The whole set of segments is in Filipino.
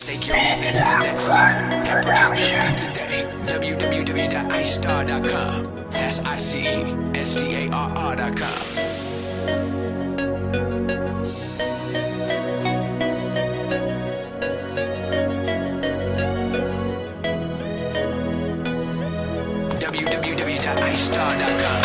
Take your music to the next level and purchase this beat today. www.icestar.com. That's ICESTARR.com. www.icestar.com.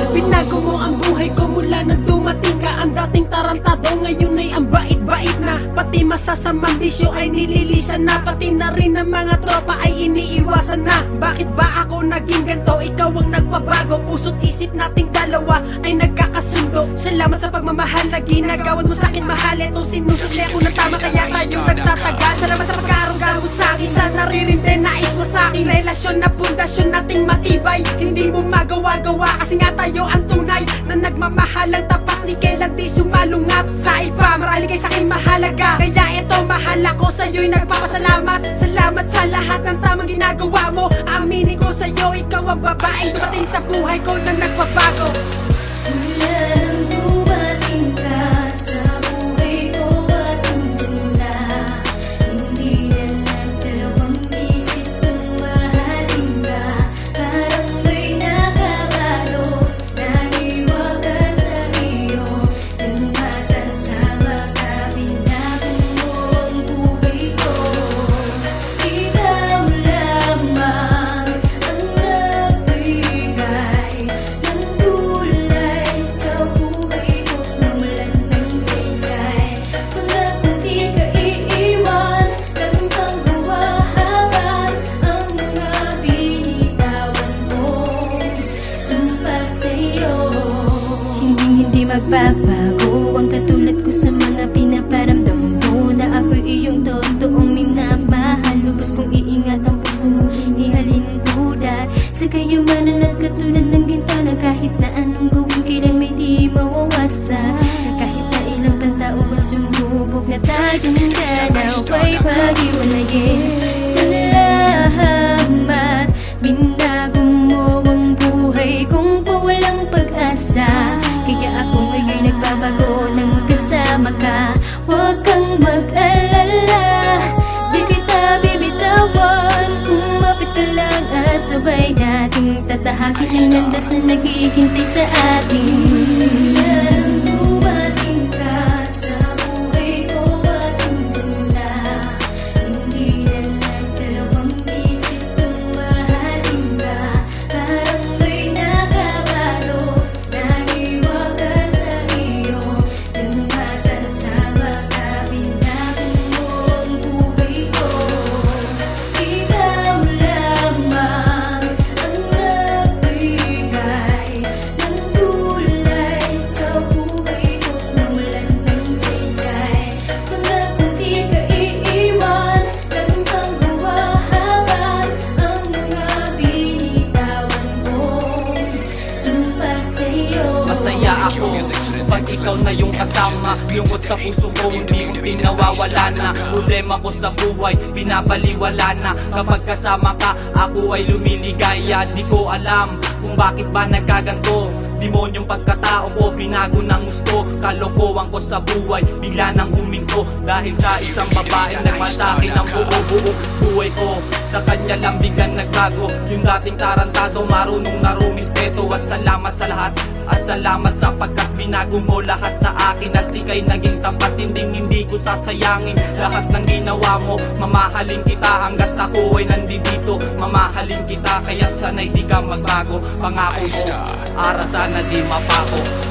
Binago mo ang buhay ko mula nang dumating ka. Ang dating tarantado ngayon ay ang bait-bait na. Pati masasamang bisyo ay nililisan na. Pati na rin ang mga tropa ay iniiwasan na. Bakit ba ako naging ganto? Ikaw ang nagpabago. Puso't isip nating dalawa ay nagkakasundo. Salamat sa pagmamahal na ginagawad mo sa'kin, mahal. Itong sinusukli ako ng tama kaya tayong nagtatagal. Salamat sa pagkarunggal mo sa'kin. Sana rin din nais mo sa'kin. Relasyon na pundasyon nating matibay. Hindi mo magawa-gawa kasi nga tayo ang tunay na nagmamahalang tapat, ni kailan di sumalungat sa iba. Marami kay sa'kin mahalaga, kaya ito mahal ako sa'yo'y nagpapasalamat. Salamat sa lahat ng tamang ginagawa mo. Aminin ko sa'yo, ikaw ang babaeng dumating sa buhay ko na nagpabago. Mula nang dumating ka sa buhay ko at ang simula, hindi na nagdalawang isip kung mahalin ka. Parang may nakabalot, nahiwaga sa iyo, nang makasama ka, binago mo ang buhay ko. Ikaw lamang ang nagbigay ng kulay sa buhay ko, namulan ng saysay. Pangakong di ka iiwan, laging kang huwahagan ang mga binitawan ko. Sumpa sa'yo, hindi magbabago ang katulad ko sa mga pinaparamdam mo, na ako'y iyong totoong minamahal. Lubos kong iingat ang puso mo, ihalin duda sa kayamanan at katulad ng ginto na kahit na anong gawin kailan may di mawawasak. Kahit na ilang pantao ang sumubok na tayong dalaw ay pag-iwalayin. Salamat, binago mo ang buhay kong pawalang pag-asa. Kaya ako ngayon nagbabago nang magkasama ka. Huwag kang mag-alala, di kita bibitawan. Kumapit ka lang at sabay nating tatahakin ang landas na naghihintay sa atin. Mula nang dumating ka sa buhay ko at ang simula, hindi na nagdalawang isip kung mahalin ka. Parang may nakabalot, nahiwaga sa iyo, nang makasama ka, binago mo ang buhay ko. Ikaw lamang ang nagbigay ng kulay sa buhay ko, namulan ng saysay. Pangakong di ka iiwan, laging kang huwahagan ang mga binitawan ko. Sumpa sa'yo, Masaya ako pag ikaw na yung kasama. Lungkot sa puso ko, unti-unti nawawala na. Problema ko sa buhay, binabaliwala na. Kapag kasama ka, ako ay lumiligaya. Di ko alam kung bakit ba nagkaganto. Demonyong pagkatao ko, binago ng gusto. Kalokohan ko sa buhay, bigla nang huminto. Dahil sa isang babaeng nagmasakin ang buo-buo buhay ko. Sa kanya lang biglang nagbago. Yung dating tarantado, marunong na rumispeto. At salamat sa lahat, at salamat sapagkat binago mo lahat sa akin. At ika'y naging tapat, hindi ko sasayangin lahat ng ginawa mo. Mamahalin kita hanggat ako ay nandito. Mamahalin kita kaya't sana'y di ka magbago. Pangako mo, ara sana di mapako.